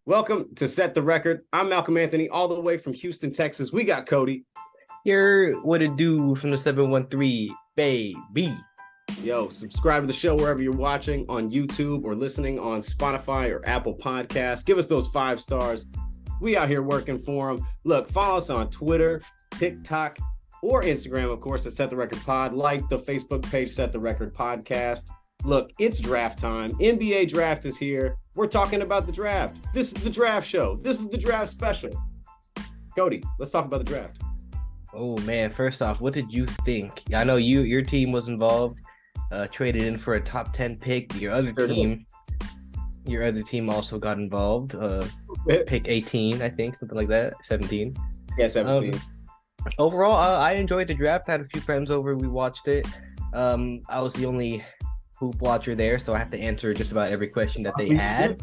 Welcome to Set the Record. I'm Malcolm Anthony, all the way from Houston, Texas. We got Cody. Here, what it do from the 713, baby. Yo, subscribe to the show wherever you're watching on YouTube or listening on Spotify or Apple Podcasts. Give us those 5 stars. We out here working for them. Look, follow us on Twitter, TikTok, or Instagram, of course, at Set the Record Pod. Like the Facebook page, Set the Record Podcast. Look, it's draft time. NBA draft is here. We're talking about the draft. This is the draft show. This is the draft special. Cody, let's talk about the draft. Oh man, first off, what did you think? I know your team was involved, traded in for a top 10 pick. Your other team also got involved. Pick 18, I think, something like that. 17. Yeah, 17. Overall, I enjoyed the draft. I had a few friends over. We watched it. I was the only hoop watcher there, so I have to answer just about every question that they had.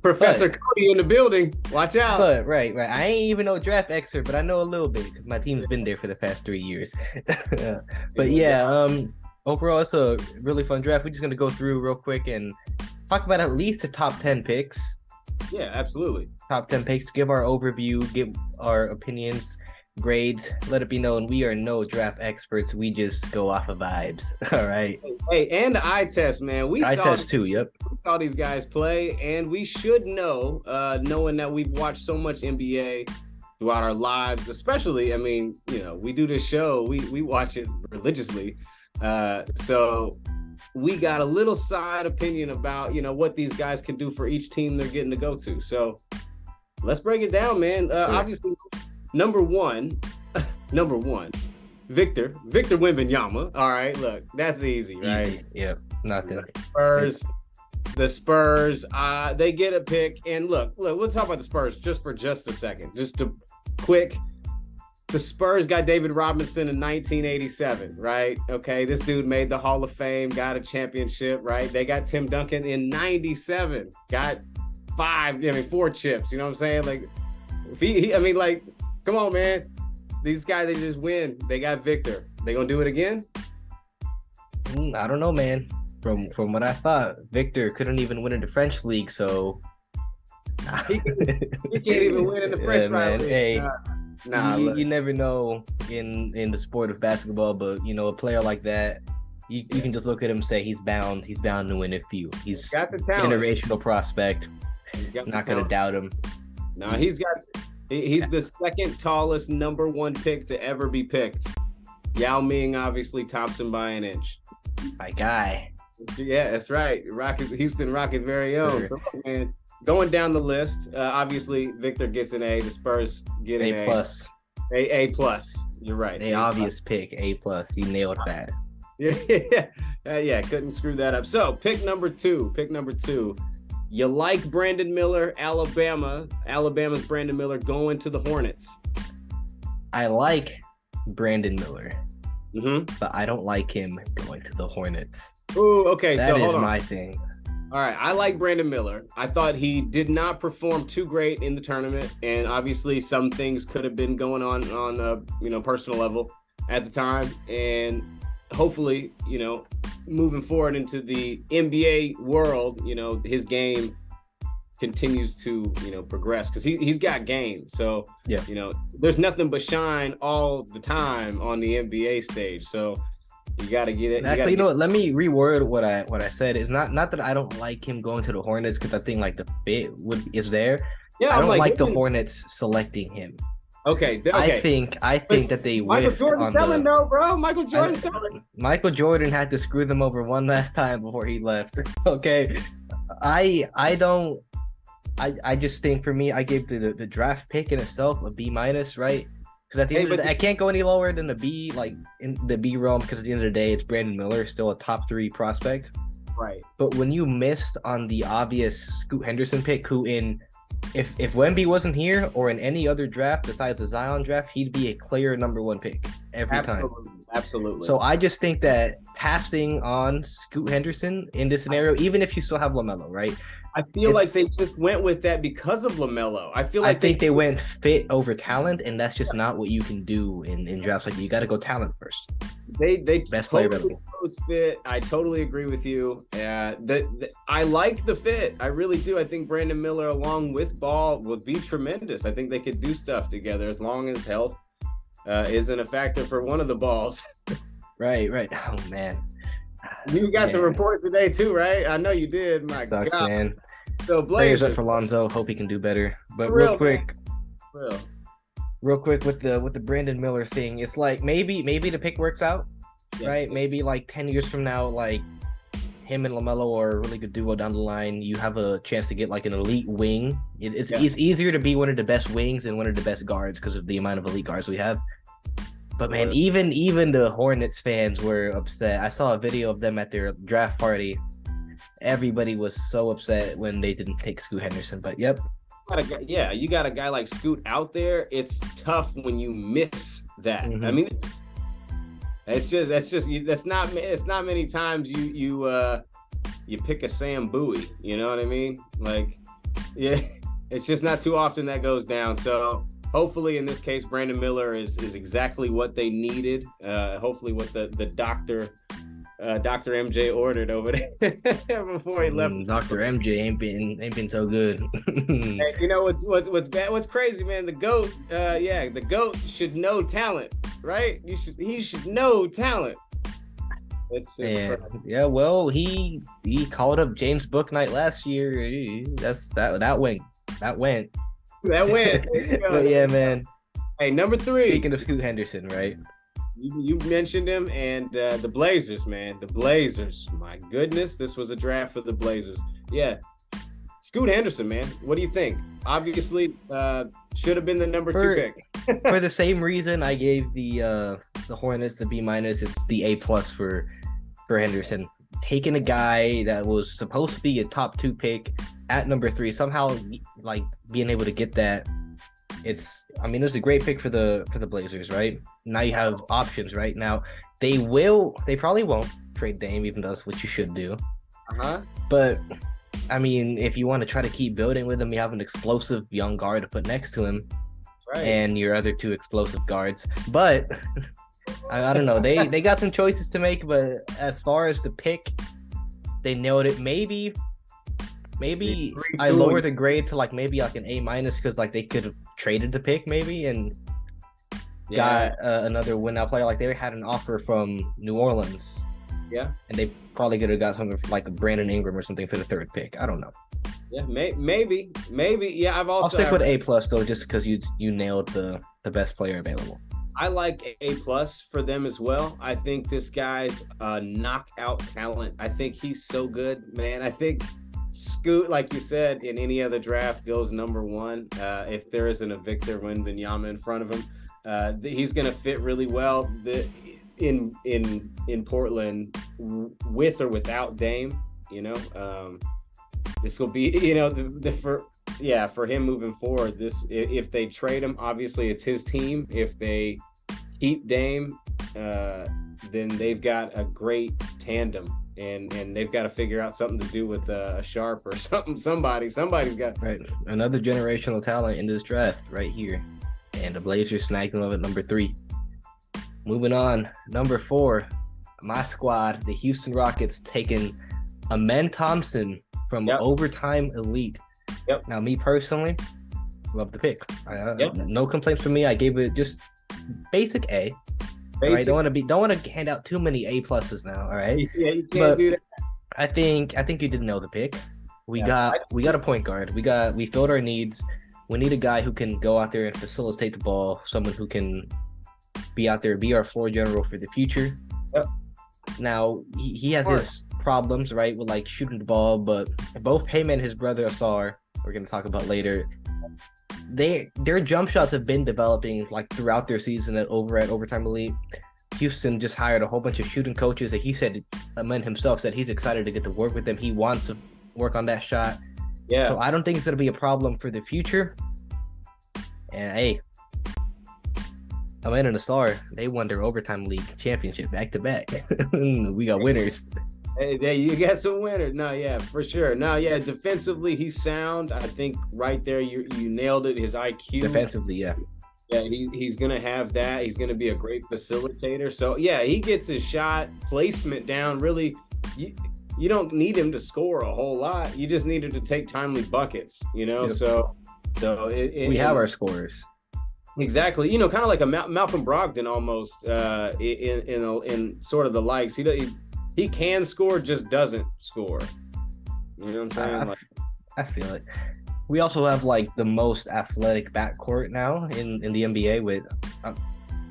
Professor Cody in the building. Watch out. But right. I ain't even no draft expert, but I know a little bit because my team's been there for the past 3 years. But yeah, overall, it's a really fun draft. We're just gonna go through real quick and talk about at least the top 10 picks. Yeah, absolutely. Top 10 picks. Give our overview. Give our opinions. Grades, let it be known we are no draft experts. We just go off of vibes. All right. Hey, and the eye test, man. We saw these guys play, and we should know, knowing that we've watched so much NBA throughout our lives, especially, I mean, you know, we do this show, we watch it religiously. So we got a little side opinion about, you know, what these guys can do for each team they're getting to go to. So let's break it down, man. Sure. Obviously, Number one, Victor Wembanyama. All right, look, that's easy, right? Easy. Yep, nothing. The Spurs, they get a pick, and look, we'll talk about the Spurs for just a second. Just a quick, the Spurs got David Robinson in 1987, right? Okay, this dude made the Hall of Fame, got a championship, right? They got Tim Duncan in 97, got 4 chips. You know what I'm saying? Like, if come on, man. These guys, they just win. They got Victor. They gonna do it again? I don't know, man. From what I thought, Victor couldn't even win in the French league, so he can't even win in the French league. Hey, you never know in the sport of basketball, but you know, a player like that, you can just look at him and say he's bound to win a few. He's got the talent. Generational prospect. Not gonna doubt him. No, he's the second tallest number 1 pick to ever be picked. Yao Ming obviously tops him by an inch. My guy. Yeah, that's right. Houston Rockets' very own. So, man, going down the list, obviously Victor gets an A. The Spurs get an A+. A+. You're right. Obvious pick. A+. You nailed that. Yeah, couldn't screw that up. So pick number two. You like Brandon Miller, Alabama's Brandon Miller going to the Hornets. I like Brandon Miller, but I don't like him going to the Hornets. Ooh, okay. That is my thing. All right, I like Brandon Miller. I thought he did not perform too great in the tournament, and obviously some things could have been going on a personal level at the time, and hopefully, you know, moving forward into the NBA world, you know, his game continues to, you know, progress because he's got game. So, yeah, you know, there's nothing but shine all the time on the NBA stage. So you got to get it. Actually, you know what? Let me reword what I said. It's not that I don't like him going to the Hornets because I think like the fit is there. Yeah, I don't like the Hornets selecting him. Okay. I think that they Michael Jordan selling though, bro. Michael Jordan selling. Michael Jordan had to screw them over one last time before he left. Okay, I just think for me, I gave the draft pick in itself a B-, right? Because at the end of the day, I can't go any lower than a B, like in the B realm. Because at the end of the day, it's Brandon Miller, still a top 3 prospect. Right. But when you missed on the obvious Scoot Henderson pick, who if Wemby wasn't here or in any other draft besides the Zion draft, he'd be a clear number 1 pick every time. Absolutely. So I just think that passing on Scoot Henderson in this scenario, even if you still have LaMelo, right? I feel like they just went with that because of LaMelo. I think they went fit over talent, and that's just not what you can do in drafts like that. You got to go talent first. They Best player totally available. close fit. I totally agree with you. I like the fit. I really do. I think Brandon Miller, along with Ball, would be tremendous. I think they could do stuff together as long as health isn't a factor for one of the balls. Right, right. Oh man. You got the Man, report today too, right? I know you did. My sucks, God. man. So Prayers up Blazers, for Lonzo. Hope he can do better. But for real real, man. quick, For real. with the Brandon Miller thing, it's like maybe the pick works out, Yeah. right? Maybe like 10 years from now, like him and LaMelo are a really good duo down the line. You have a chance to get like an elite wing. It's easier to be one of the best wings and one of the best guards because of the amount of elite guards we have. But man, even the Hornets fans were upset. I saw a video of them at their draft party. Everybody was so upset when they didn't take Scoot Henderson. But yep, You got a guy like Scoot out there. It's tough when you miss that. Mhm. I mean, that's not many times you pick a Sam Bowie. You know what I mean? Like, yeah, it's just not too often that goes down. So hopefully, in this case, Brandon Miller is exactly what they needed. Hopefully, what the doctor. Dr. MJ ordered over there before he left. Dr. MJ ain't been so good. Hey, you know what's bad? What's crazy, man? The GOAT, the GOAT should know talent, right? He should know talent. It's just yeah. Well, he called up James Booknight last year. That went. That went. But yeah, man. Hey, number 3. Speaking of Scoot Henderson, right? You mentioned him, and the Blazers, man. The Blazers. My goodness, this was a draft for the Blazers. Yeah. Scoot Henderson, man. What do you think? Obviously, should have been the number 2 pick. For the same reason I gave the Hornets the B-. It's the A+ for Henderson. Taking a guy that was supposed to be a top 2 pick at number 3, somehow like being able to get that. It's a great pick for the Blazers, right? Now you have options, right? Now they probably won't trade Dame, even though that's what you should do. But I mean, if you want to try to keep building with him, you have an explosive young guard to put next to him, right? And your other 2 explosive guards. But I don't know. They got some choices to make, but as far as the pick, they nailed it. Maybe I lower the grade to maybe an A- because they could have traded the pick maybe and got another win-now player. They had an offer from New Orleans. Yeah. And they probably could have got something like a Brandon Ingram or something for the 3rd pick. I don't know. Yeah, maybe. Yeah, I'll stick with A+ though, just because you nailed the best player available. I like A+ for them as well. I think this guy's knockout talent. I think he's so good, man. I think Scoot, like you said, in any other draft goes number 1. If there isn't a Victor Wembanyama in front of him, he's going to fit really well in Portland with or without Dame. You know, this will be for him moving forward. If they trade him, obviously it's his team. If they keep Dame, then they've got a great tandem. And they've got to figure out something to do with a Sharp or something. Somebody's got right. Another generational talent in this draft right here, and the Blazers snagged him up at number 3. Moving on, number 4, my squad, the Houston Rockets, taking Amen Thompson from Overtime Elite. Yep. Now, me personally, love the pick. No complaints from me. I gave it just basic A. All right, don't want to hand out too many A+ now. All right. Yeah, you can't do that. I think you didn't know the pick. We got a point guard. We filled our needs. We need a guy who can go out there and facilitate the ball. Someone who can be out there, be our floor general for the future. Yep. Now he has his problems, right, with shooting the ball. But both him and his brother Asar, we're gonna talk about later. Their jump shots have been developing throughout their season at Overtime Elite. Houston just hired a whole bunch of shooting coaches that he said, Amen himself said he's excited to get to work with them. He wants to work on that shot. Yeah. So I don't think it's gonna be a problem for the future. And hey, Amen and Asar, they won their Overtime League championship back to back. We got winners. Hey, you got some winners. No, yeah, for sure. No, yeah, defensively he's sound. I think right there you nailed it. His IQ. Defensively, yeah. Yeah, he's gonna have that. He's gonna be a great facilitator. So yeah, he gets his shot placement down. Really, you, you don't need him to score a whole lot. You just need him to take timely buckets. Yep. We have our scorers. Exactly. Kind of like a Malcolm Brogdon almost in sort of the likes. He can score, just doesn't score. You know what I'm saying? I feel it. We also have like the most athletic backcourt now in the NBA with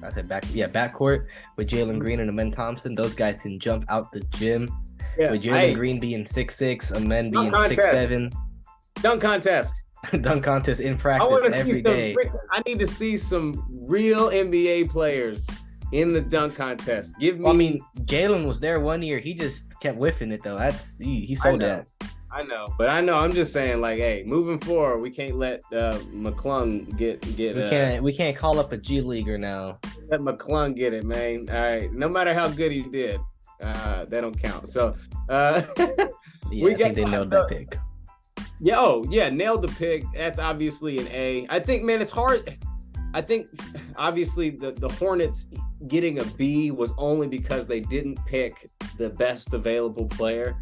backcourt with Jalen Green and Amen Thompson. Those guys can jump out the gym. Yeah, with Jalen Green being 6'6", Amen being 6'7". Dunk contest. Dunk contest in practice every day. I need to see some real NBA players in the dunk contest. Jalen was there one year. He just kept whiffing it though. He sold that. I know. I'm just saying, like, hey, moving forward, we can't let McClung get. We can't call up a G leaguer now. Let McClung get it, man. All right. No matter how good he did, they don't count. So, I think they nailed that pick. Yeah. Nailed the pick. That's obviously an A. I think, man, it's hard. I think obviously the Hornets getting a B was only because they didn't pick the best available player.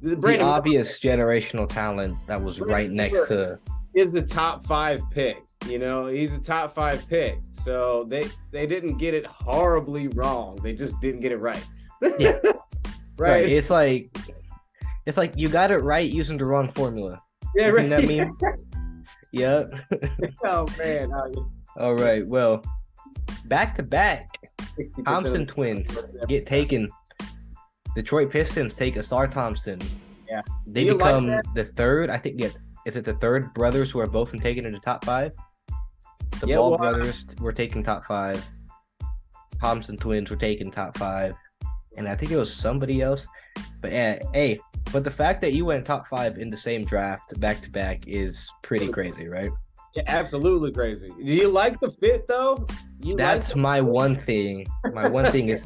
The obvious generational talent that was right next to is a top 5 pick. He's a top 5 pick. So they didn't get it horribly wrong. They just didn't get it right. Yeah. Right. It's like you got it right using the wrong formula. Yeah, right. That meme? Yep. Oh man. All right. Well, back to back, Thompson twins get taken. Detroit Pistons take Asar Thompson. Yeah. They become the third. I think. Is it the third brothers who are both taken in the top 5? The Ball brothers were taken top 5. Thompson twins were taken top 5, and I think it was somebody else. But but the fact that you went top 5 in the same draft back to back is pretty crazy, right? Yeah, absolutely crazy. Do you like the fit though? That's my one thing. My one thing is,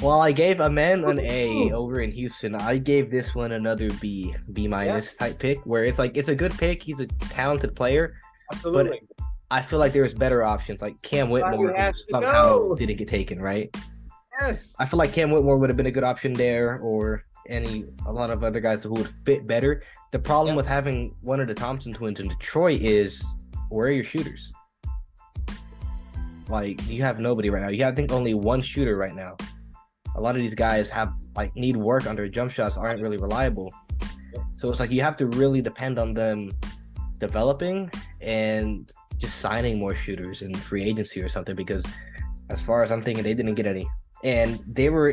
while I gave Amen an A over in Houston, I gave this one another B minus type pick, where it's like it's a good pick. He's a talented player. Absolutely. But I feel like there's better options, like Cam Whitmore somehow didn't get taken, right? Yes. I feel like Cam Whitmore would have been a good option there, or a lot of other guys who would fit better. The problem with having one of the Thompson twins in Detroit is, where are your shooters? Like, you have nobody right now. You have, I think, only one shooter right now. A lot of these guys need work on their jump shots, aren't really reliable. So it's like you have to really depend on them developing and just signing more shooters in free agency or something, because as far as I'm thinking, they didn't get any. And they were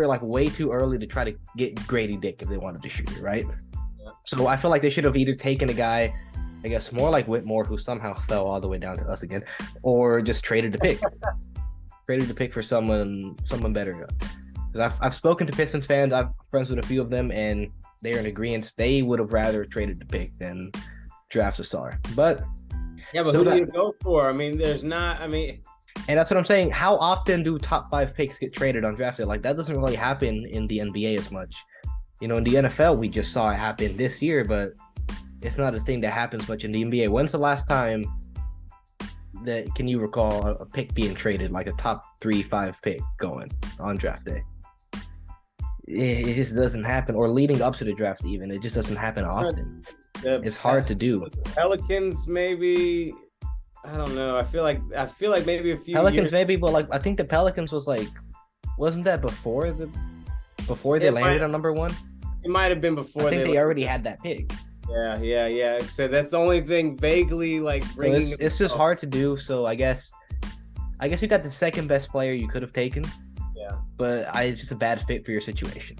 like way too early to try to get Grady Dick if they wanted to shoot it, right? Yeah. So I feel like they should have either taken a guy, I guess, more like Whitmore, who somehow fell all the way down to us again, or just traded the pick. Traded the pick for someone better. Because I've spoken to Pistons fans, I'm friends with a few of them, and they're in agreement. They would have rather traded the pick than draft Asar. But who do you go for? And that's what I'm saying. How often do top 5 picks get traded on draft day? Like, that doesn't really happen in the NBA as much. In the NFL, we just saw it happen this year, but it's not a thing that happens much in the NBA. When's the last time that can you recall a pick being traded, like a top 3-5 pick going on draft day? It just doesn't happen, or leading up to the draft even. It just doesn't happen often. It's hard to do. Pelicans, maybe. I don't know. I feel like maybe a few Pelicans years. Maybe, but like I think the Pelicans was like, wasn't that before they landed on number 1? It might have been before. I think they already had that pick. Yeah. So that's the only thing vaguely like bringing. So it's just hard to do. So I guess you got the second best player you could have taken. Yeah. But it's just a bad fit for your situation.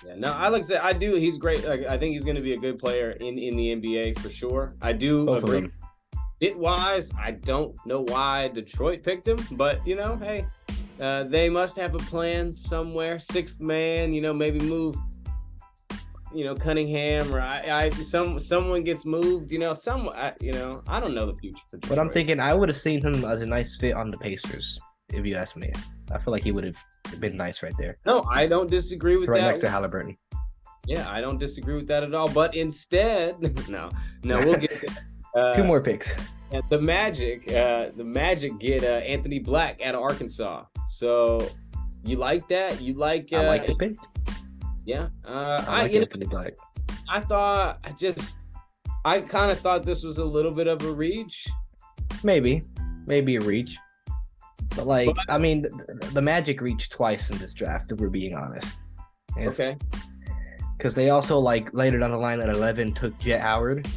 Yeah. No, I like to say I do. He's great. Like, I think he's going to be a good player in the NBA for sure. I do agree. Fit wise, I don't know why Detroit picked him, but hey, they must have a plan somewhere. 6th man, maybe move. Cunningham, or someone gets moved. I don't know the future for Detroit. But I'm thinking I would have seen him as a nice fit on the Pacers, if you ask me. I feel like he would have been nice right there. No, I don't disagree with that. Right next to Halliburton. Yeah, I don't disagree with that at all. But instead, no, we'll get 2 more picks. And the Magic get Anthony Black out of Arkansas. So you like that? You like? I like the pick. Yeah. I like Anthony Black. I kind of thought this was a little bit of a reach. Maybe a reach. But like, I mean, the Magic reached twice in this draft, if we're being honest. Okay. Because they also like later down the line at 11 took Jet Howard,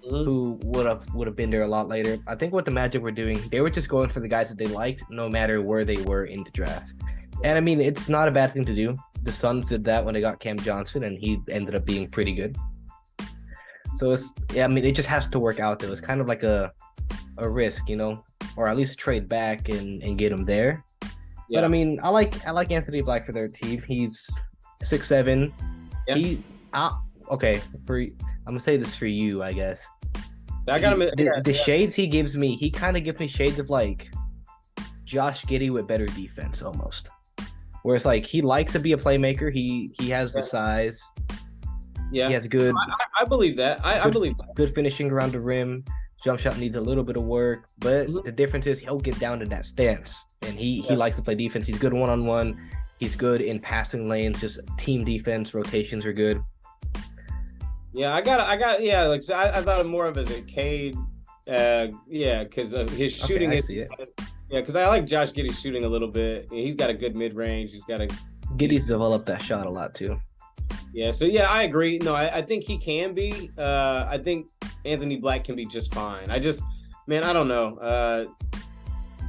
who would have been there a lot later. I think what the Magic were doing, they were just going for the guys that they liked, no matter where they were in the draft. And I mean, it's not a bad thing to do. The Suns did that when they got Cam Johnson, and he ended up being pretty good. So I mean, it just has to work out though. It's kind of like a risk, you know, or at least trade back and get him there. Yeah. But I mean, I like Anthony Black for their team. He's 6'7". Yeah. Okay. I'm gonna say this for you, I guess. I got him. The shades he gives me, he kind of gives me shades of like Josh Giddey with better defense almost. Where it's like he likes to be a playmaker. He has the size. Yeah, he has good. I believe that. I believe that. Good finishing around the rim. Jump shot needs a little bit of work, but the difference is he'll get down to that stance, and he likes to play defense. He's good one-on-one. He's good in passing lanes. Just team defense rotations are good. Yeah, I got. Yeah, like so I thought of more of as a Cade. Yeah, because his shooting okay, I is. see it. Yeah, because I like Josh Giddey's shooting a little bit. He's got a good mid range. Giddey's developed that shot a lot too. Yeah, so yeah, I agree. No, I think he can be. I think Anthony Black can be just fine. I don't know. I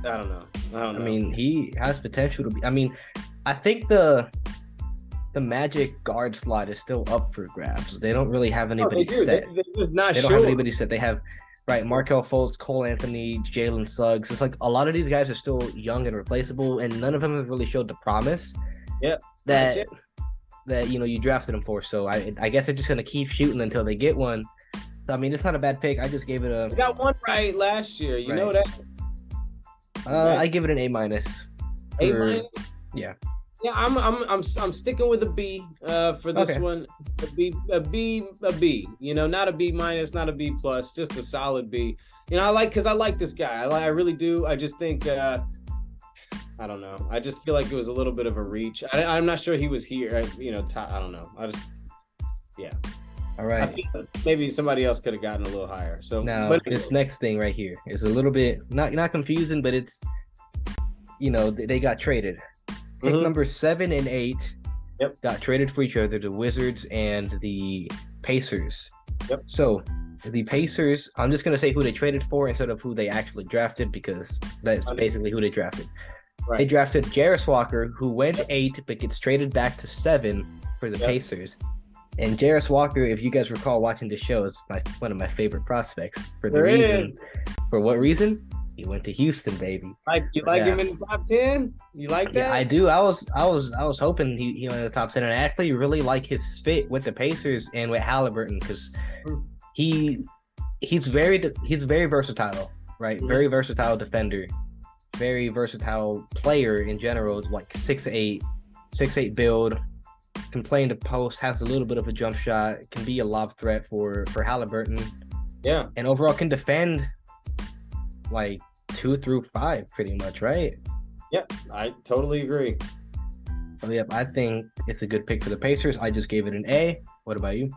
don't know. I mean, he has potential to be. I mean, I think the Magic guard slot is still up for grabs. They don't really have anybody set. They're not they don't have anybody set. They have Markelle Fultz, Cole Anthony, Jalen Suggs. It's like a lot of these guys are still young and replaceable, and none of them have really showed the promise. Yeah. That you drafted them for. So I guess they're just gonna keep shooting until they get one. So I mean, it's not a bad pick. I just gave it a. You got one right last year. You know that. I give it an A-. A-? Yeah. Yeah, I'm sticking with a B for this one. A B. You know, not a B-, not a B+, just a solid B. You know, I like this guy. I really do. I just think I don't know. I just feel like it was a little bit of a reach. I'm not sure he was here. I don't know. Yeah. All right. I feel like maybe somebody else could have gotten a little higher. So now this next thing right here is a little bit not confusing, but it's they got traded. Pick number 7 and 8 got traded for each other, the Wizards and the Pacers. Yep. So the Pacers, I'm just gonna say who they traded for instead of who they actually drafted because that's basically who they drafted. Right. They drafted Jarris Walker, who went 8 but gets traded back to 7 for the Pacers. And Jarris Walker, if you guys recall watching the show, is one of my favorite prospects. For what reason? He went to Houston, baby. You like him in the top 10? You like that? Yeah, I do. I was hoping he went in the top 10, and I actually really like his fit with the Pacers and with Halliburton because he's very versatile, right? Mm-hmm. Very versatile defender. Very versatile player in general, like 6'8", 6'8" build, can play in the post, has a little bit of a jump shot, can be a lob threat for Halliburton. Yeah. And overall can defend like 2 through 5 pretty much, right? Yep, I totally agree. So yep, I think it's a good pick for the Pacers. I just gave it an A. What about you?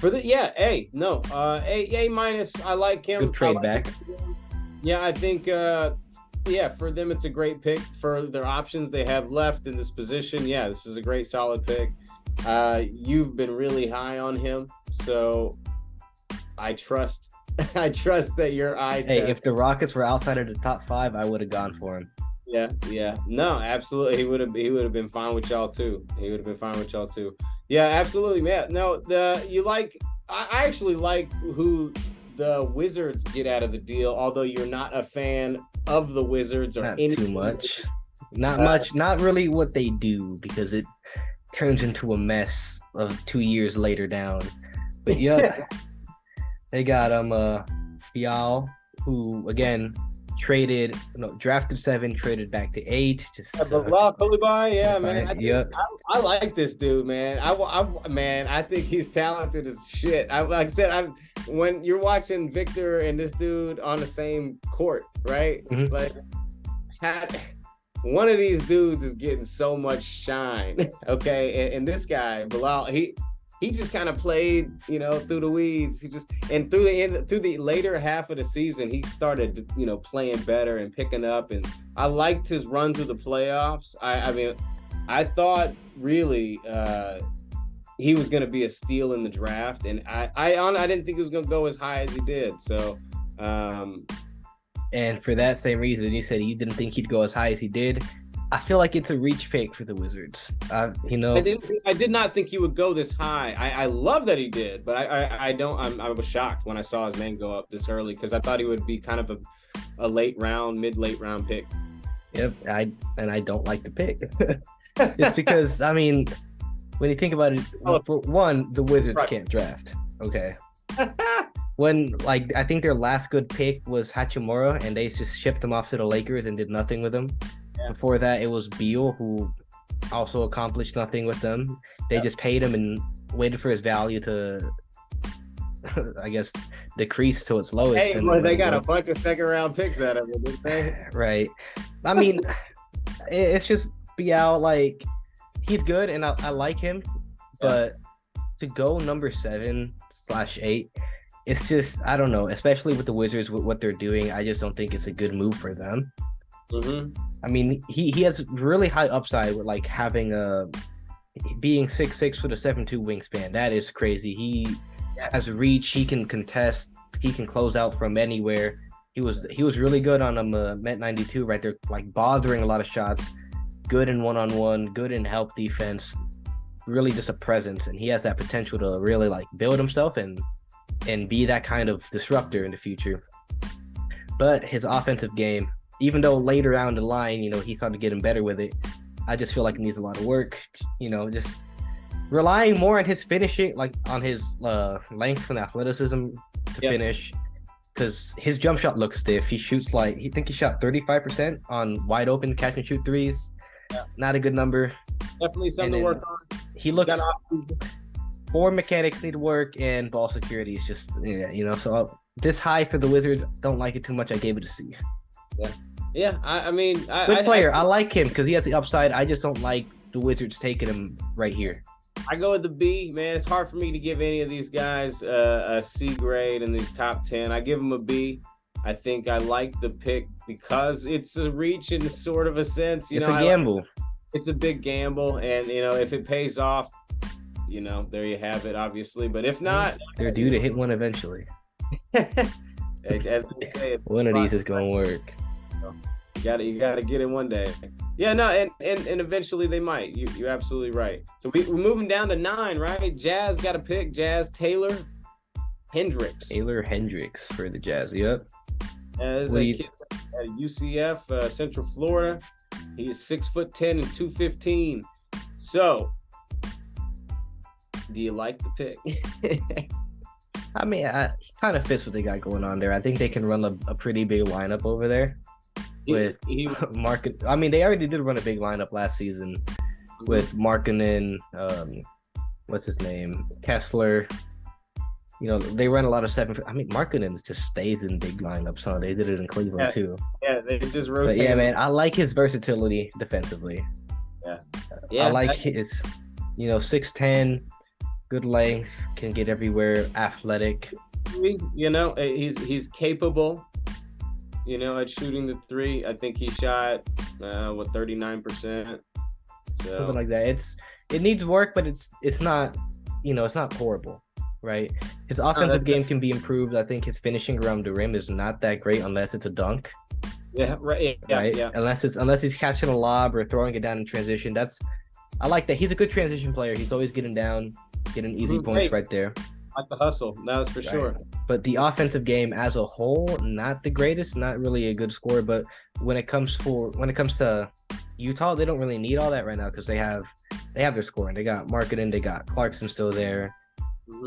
A. No. A-. I like him. Good trade back. Yeah, I think, for them, it's a great pick for their options they have left in this position. Yeah, this is a great, solid pick. You've been really high on him, so I trust that your eye test. If the Rockets were outside of the top 5, I would have gone for him. Yeah. No, absolutely. He would have been fine with y'all too. Yeah, absolutely. Yeah. No, I actually like who the Wizards get out of the deal, although you're not a fan of the Wizards or too much. Not really what they do because it turns into a mess of 2 years later down. But yeah, they got Bial, who again drafted 7, traded back to 8. Just Bilal Coulibaly, yeah, man. Yep. I like this dude, man. Man, I think he's talented as shit. Like I said, when you're watching Victor and this dude on the same court, right? Mhm. Like, one of these dudes is getting so much shine, okay? And this guy, Bilal, he just kind of played, through the weeds. He just and through the later half of the season, he started, playing better and picking up. And I liked his run through the playoffs. I mean, I thought really he was going to be a steal in the draft, and I didn't think he was going to go as high as he did. So, and for that same reason, you said you didn't think he'd go as high as he did. I feel like it's a reach pick for the Wizards. I did not think he would go this high. I love that he did, but I was shocked when I saw his name go up this early because I thought he would be kind of a mid-late round pick. Yep, I don't like the pick. Just because, I mean, when you think about it, for one, the Wizards can't draft. Okay. When, I think their last good pick was Hachimura, and they just shipped him off to the Lakers and did nothing with him. Yeah. Before that, it was Beal, who also accomplished nothing with them. They just paid him and waited for his value to, I guess, decrease to its lowest. Hey, well, they got a bunch of second-round picks out of it, didn't they? Right. I mean, it's just Beal, he's good, and I like him, but to go number 7/8, it's just, I don't know, especially with the Wizards, with what they're doing, I just don't think it's a good move for them. Mm-hmm. I mean, he has really high upside with having being 6'6" with a 7'2" wingspan. That is crazy. He has reach. He can contest. He can close out from anywhere. He was really good on Met 92 right there, bothering a lot of shots. Good in one-on-one. Good in help defense. Really just a presence, and he has that potential to really build himself and be that kind of disruptor in the future. But his offensive game, even though later down the line, he started getting better with it, I just feel like it needs a lot of work. Just relying more on his finishing, on his length and athleticism to finish, because his jump shot looks stiff. He shoots he shot 35% on wide open catch and shoot threes. Yeah. Not a good number. Definitely something to work on. He looks. Form mechanics need work, and ball security is just So this high for the Wizards, don't like it too much. I gave it a C. Yeah. I mean, good player. I like him because he has the upside. I just don't like the Wizards taking him right here. I go with the B, man. It's hard for me to give any of these guys a C grade in these top 10. I give them a B. I think I like the pick because it's a reach in sort of a sense. It's a gamble. It's a big gamble, and if it pays off, there you have it, obviously. But if not, they're due to hit one eventually. As they say, one of these is going to work. So you gotta get it one day. Yeah, no, and eventually they might. You're absolutely right. So we're moving down to 9, right? Jazz got a pick. Jazz Taylor Hendricks. Taylor Hendricks for the Jazz. Yep. As a kid at UCF, Central Florida. He is 6'10" and 215. So, do you like the pick? I mean, he kind of fits what they got going on there. I think they can run a pretty big lineup over there with Market. I mean, they already did run a big lineup last season with Markkanen, what's his name, Kessler. They run a lot of 7. I mean, Markkanen just stays in big lineups. Huh? They did it in Cleveland too. Yeah, they just rotate. But yeah, man, I like his versatility defensively. Yeah. I like his, 6'10", good length, can get everywhere, athletic. He's capable. At shooting the 3. I think he shot 39%. Something like that. It needs work, but it's not it's not horrible. Right, his offensive game can be improved. I think his finishing around the rim is not that great unless it's a dunk. Yeah, right. Yeah, right? Yeah. Unless he's catching a lob or throwing it down in transition. I like that. He's a good transition player. He's always getting down, getting easy points right there. Like the hustle, that's for sure. But the offensive game as a whole, not the greatest. Not really a good scorer. But when it comes to Utah, they don't really need all that right now because they have their scoring. They got Markkanen, they got Clarkson still there.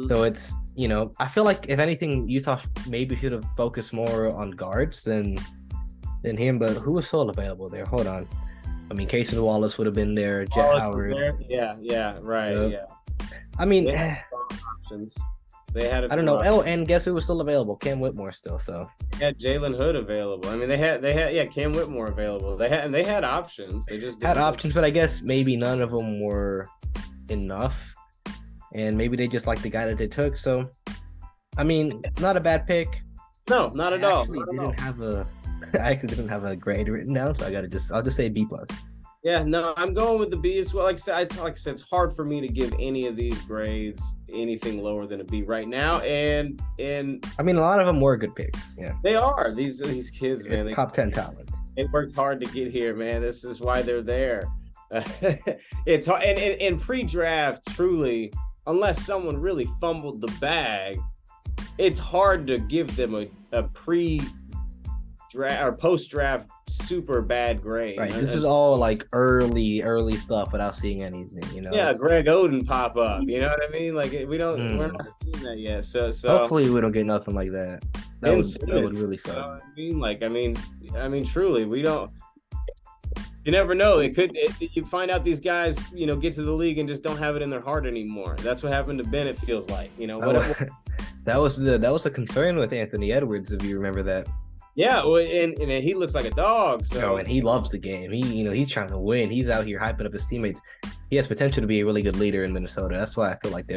So it's, I feel like if anything, Utah maybe should have focused more on guards than than him. But who was still available there? Hold on. I mean, Casey Wallace would have been there. Jet Wallace was Howard. there. Yeah, right. Yep. Yeah. I mean, They had options. They had. I don't know. Oh, and guess who was still available? Cam Whitmore still. So They had Jalen Hood available. I mean, they had yeah Cam Whitmore available. They had options. They just had didn't. options, but I guess maybe none of them were enough, and maybe they just like the guy that they took. So, I mean, not a bad pick. No, not at all. I actually didn't have a grade written down, so I'll just say B plus. Yeah, no, I'm going with the B as well. Like I said, it's hard for me to give any of these grades anything lower than a B right now. And I mean, a lot of them were good picks. Yeah, they are these kids, man. Top 10 talent. They worked hard to get here, man. This is why they're there. It's hard, and in pre-draft, truly, unless someone really fumbled the bag, it's hard to give them a pre-draft or post-draft super bad grade. Right. This is all like early stuff without seeing anything, you know. Yeah, Greg Oden pop up. You know what I mean? Like we're not seeing that yet. So hopefully we don't get nothing like that. That would really suck. You know what I mean? I mean, truly, we don't. You never know. You find out these guys, you know, get to the league and just don't have it in their heart anymore. That's what happened to Ben. It feels like, you know. That was a concern with Anthony Edwards, if you remember that. Yeah, well, and he looks like a dog. So and he loves the game. He's trying to win. He's out here hyping up his teammates. He has potential to be a really good leader in Minnesota. That's why I feel like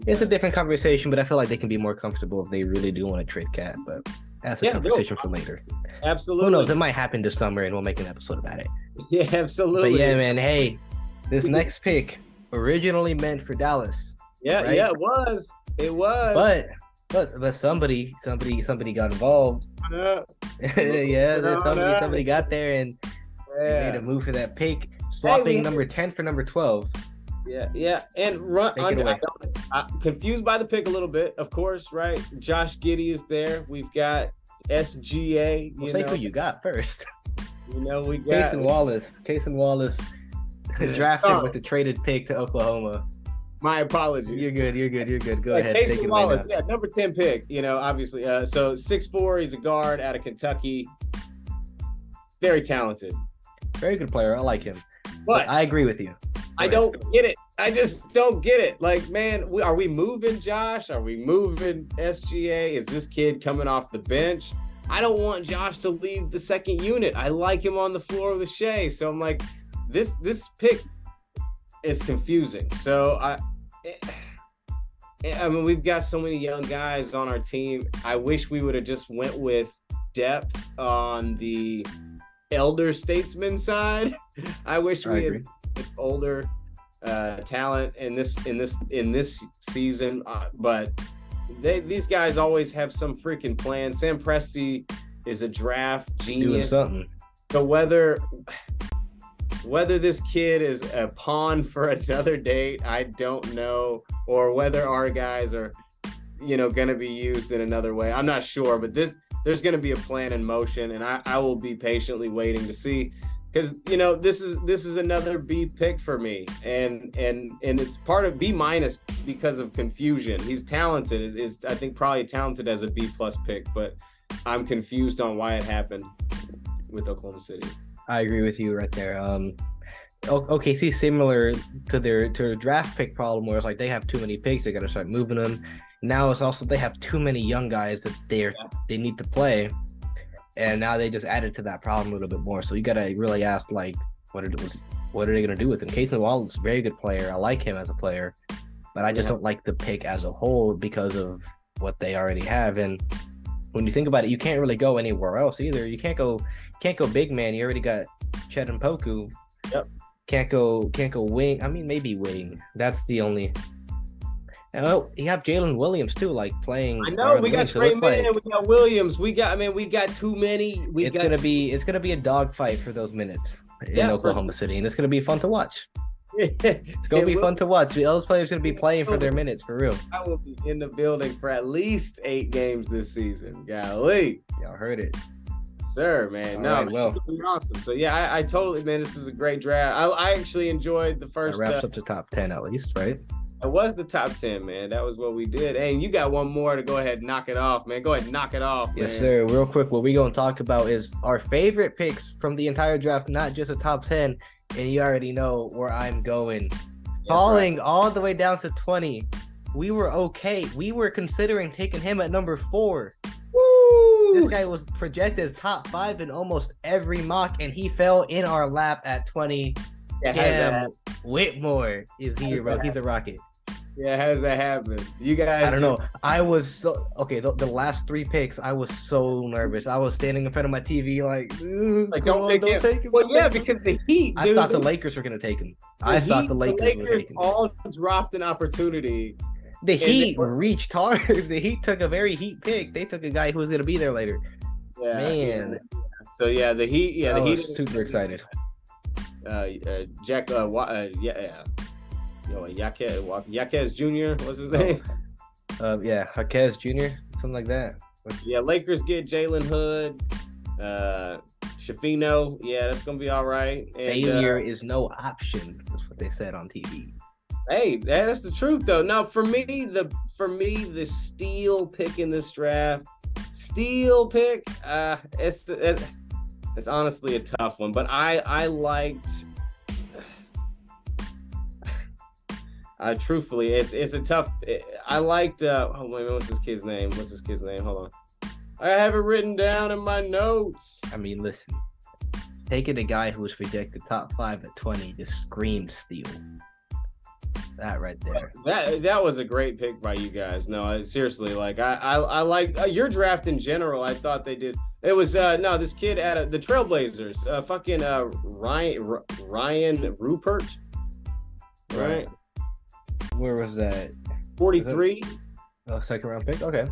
it's a different conversation, but I feel like they can be more comfortable if they really do want to trade Cat. But that's a conversation for later. Absolutely. Who knows? It might happen this summer, and we'll make an episode about it. Yeah, absolutely. But yeah, man. Hey, this next pick originally meant for Dallas. Yeah, right? Yeah, it was. But somebody got involved. Somebody got there and made a move for that pick, swapping number 10 for number 12. Yeah, and confused by the pick a little bit, of course, right? Josh Giddey is there. We've got SGA. We'll say who you got first. You know, we got Case and Wallace drafted with the traded pick to Oklahoma. My apologies. You're good. Go ahead. Take it Wallace, number 10 pick, you know, obviously. So 6'4", he's a guard out of Kentucky. Very talented. Very good player. I like him. But I agree with you. I don't get it. I just don't get it. Like, man, are we moving Josh? Are we moving SGA? Is this kid coming off the bench? I don't want Josh to lead the second unit. I like him on the floor with Shea. So I'm like, this pick is confusing. So I mean, we've got so many young guys on our team. I wish we would have just went with depth on the elder statesman side. I wish we had older talent in this season, but these guys always have some freaking plan. Sam Presti is a draft genius. Doing something. So whether this kid is a pawn for another date, I don't know, or whether our guys are, you know, going to be used in another way. I'm not sure, but there's going to be a plan in motion, and I will be patiently waiting to see, because, you know, this is another B pick for me, and it's part of B minus because of confusion. He's talented, is I think probably talented as a B plus pick, but I'm confused on why it happened with Oklahoma City. I agree with you right there. OKC similar to their draft pick problem, where it's like they have too many picks, they got to start moving them. Now it's also they have too many young guys that they need to play, and now they just added to that problem a little bit more. So you got to really ask, like, what are they going to do with him? Casey Wallace is a very good player. I like him as a player, but I just don't like the pick as a whole because of what they already have. And when you think about it, you can't really go anywhere else either. You can't go big man. You already got Chet and Poku. Yep. Can't go wing. I mean, maybe wing. That's the only. Oh, you have Jalen Williams too, like playing. I know we got Trey Mann, we got Williams. We got too many. It's gonna be a dogfight for those minutes in Oklahoma City, and it's gonna be fun to watch. It's gonna be fun to watch. Those players gonna be playing for their minutes for real. I will be in the building for at least 8 games this season. Golly, y'all heard it. Sir, man. It's gonna be awesome. So yeah, I totally, man, this is a great draft. I actually enjoyed the first. That wraps up to top 10 at least, right? It was the top 10, man. That was what we did. And you got one more to go ahead and knock it off, man. Go ahead and knock it off, man. Yes, sir. Real quick, what we gonna talk about is our favorite picks from the entire draft, not just a top 10. And you already know where I'm going. Falling all the way down to 20. We were okay. We were considering taking him at number 4. Woo! This guy was projected top 5 in almost every mock, and he fell in our lap at 20. Cam Whitmore is here, bro. He's a rocket. Yeah, how does that happen? You guys, I don't know. I was so okay. The last 3 picks, I was so nervous. I was standing in front of my TV, like don't take him. Well, yeah, because the Heat. I thought the Lakers were gonna take him. I thought the Lakers were taking him. All dropped an opportunity. The Heat reached hard. The Heat took a very Heat pick. They took a guy who was gonna be there later. Yeah, man. Yeah. So yeah, the Heat. Yeah, the Heat. Super excited. Jack. Yeah. Yaquez Jr. What's his name? Yeah, Jaquez Jr. Something like that. Yeah, Lakers get Jalen Hood, Shafino. Yeah, that's gonna be all right. And, failure is no option. That's what they said on TV. Hey, that's the truth though. Now, for me, the steal pick in this draft, it's honestly a tough one. But I liked. Truthfully, it's a tough. I liked. Oh wait, what's this kid's name? Hold on, I have it written down in my notes. I mean, listen, taking a guy who was projected top 5 at 20 just screamed steal. That right there. That was a great pick by you guys. No, seriously, like I like your draft in general. I thought they did. It was this kid at the Trailblazers, Ryan Rupert, right? Where was that? 43. Oh, second round pick. Okay.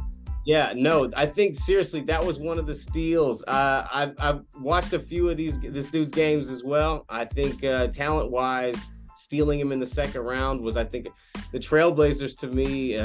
Yeah, no, I think seriously that was one of the steals. I've watched a few of this dude's games as well. I think talent wise, stealing him in the second round was, I think, the Trailblazers to me.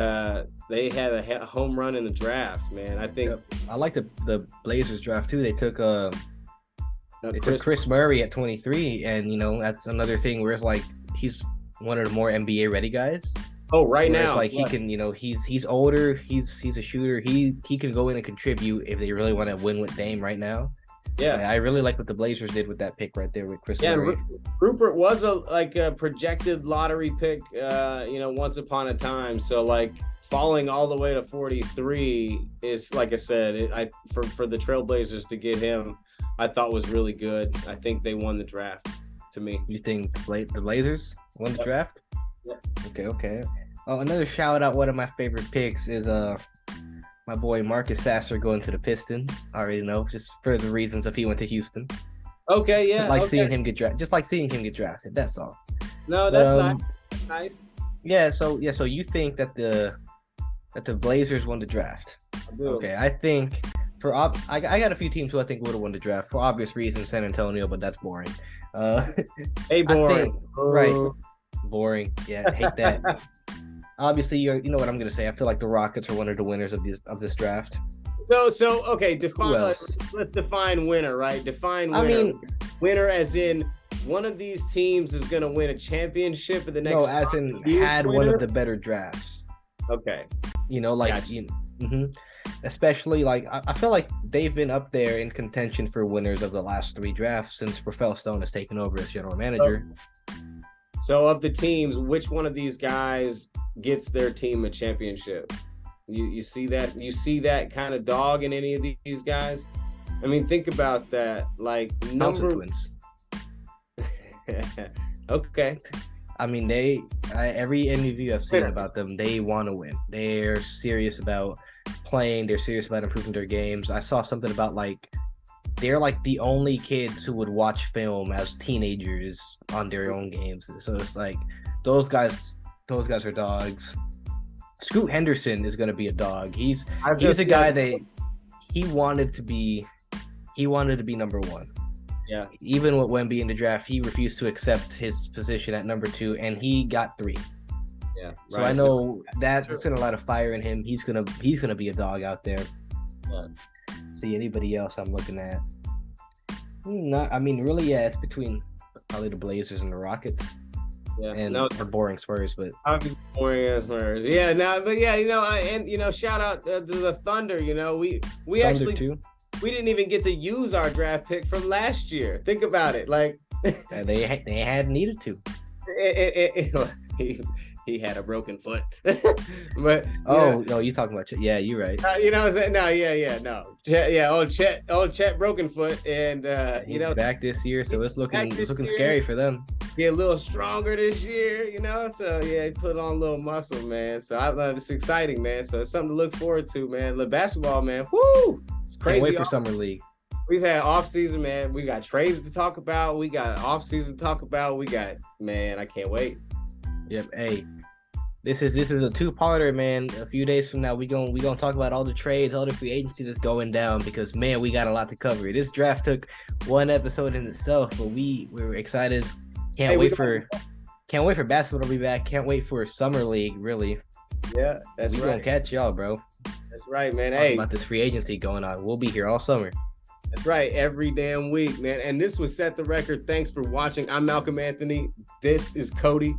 They had a home run in the draft, man. I think. Yep. I like the Blazers draft too. They took took Chris Murray at 23, and that's another thing where it's like he's one of the more NBA ready guys. Oh, right now, like he can, he's older, he's a shooter. He can go in and contribute if they really want to win with Dame right now. Yeah, I really like what the Blazers did with that pick right there with Chris Murray. Rupert was a projected lottery pick, once upon a time. So like falling all the way to 43 is, like I said, for the Trailblazers to get him, I thought was really good. I think they won the draft. To me, you think the Blazers won the draft? Yeah. Okay. Oh, another shout out. One of my favorite picks is my boy Marcus Sasser going to the Pistons. I already know, just for the reasons if he went to Houston. Okay, yeah. Seeing him get drafted. Just like seeing him get drafted. That's all. No, that's nice. Yeah. So you think that the Blazers won the draft? I do. Okay, I think I got a few teams who I think would have won the draft for obvious reasons. San Antonio, but that's boring. Hey, boring. Right. Boring. Yeah, hate that. Obviously, you know what I'm gonna say. I feel like the Rockets are one of the winners of this draft. So okay, define. Let's define winner, right? Define winner. I mean, winner as in one of these teams is gonna win a championship in the next. No, as in had winner? One of the better drafts. Okay. Gotcha. Especially I feel like they've been up there in contention for winners of the last 3 drafts since Rafael Stone has taken over as general manager. So of the teams, which one of these guys gets their team a championship? You see that? You see that kind of dog in any of these guys? I mean, think about that. Like Twins. Okay. I mean, every interview I've seen about them, they want to win. They're serious about playing. They're serious about improving their games. I saw something about they're like the only kids who would watch film as teenagers on their own games. So it's like those guys are dogs. Scoot Henderson is going to be a dog. He's a guy he wanted to be number 1. Yeah. Even with Wemby in the draft, he refused to accept his position at number 2, and he got 3. Yeah. So I know that's in a lot of fire in him. He's gonna be a dog out there. Yeah. See anybody else I'm looking at? Really, it's between probably the Blazers and the Rockets. Yeah, and no, the boring Spurs, but obviously boring as Spurs. Yeah, no, but yeah, shout out to the Thunder. We Thunder actually too. we didn't even get to use our draft pick from last year. Think about it, like They had needed to. he he had a broken foot, but Oh no, you talking about yeah, you're right. you know what I'm saying? No, no, Chet, yeah, old Chet broken foot, and He's back this year, so it's looking year. scary for them. Get a little stronger this year, So yeah, he put on a little muscle, man. So I love it's exciting, man. So it's something to look forward to, man. The basketball, man. Woo! It's crazy. Can't wait for summer league. We've had off season, man. We got trades to talk about. We got off season to talk about. Man, I can't wait. Yep. Hey, this is a two-parter, man. A few days from now, we gonna talk about all the trades, all the free agency that's going down because man, we got a lot to cover. This draft took one episode in itself, but we're excited. Can't wait for basketball to be back. Can't wait for summer league, really. Yeah, that's we right. gonna catch y'all, bro. That's right, man. Talk about this free agency going on. We'll be here all summer. That's right, every damn week, man. And this was Set the Record. Thanks for watching. I'm Malcolm Anthony. This is Cody.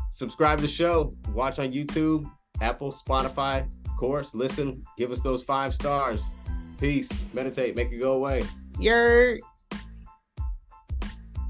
Subscribe to the show. Watch on YouTube, Apple, Spotify. Of course, listen. Give us those 5 stars. Peace. Meditate. Make it go away. Yay!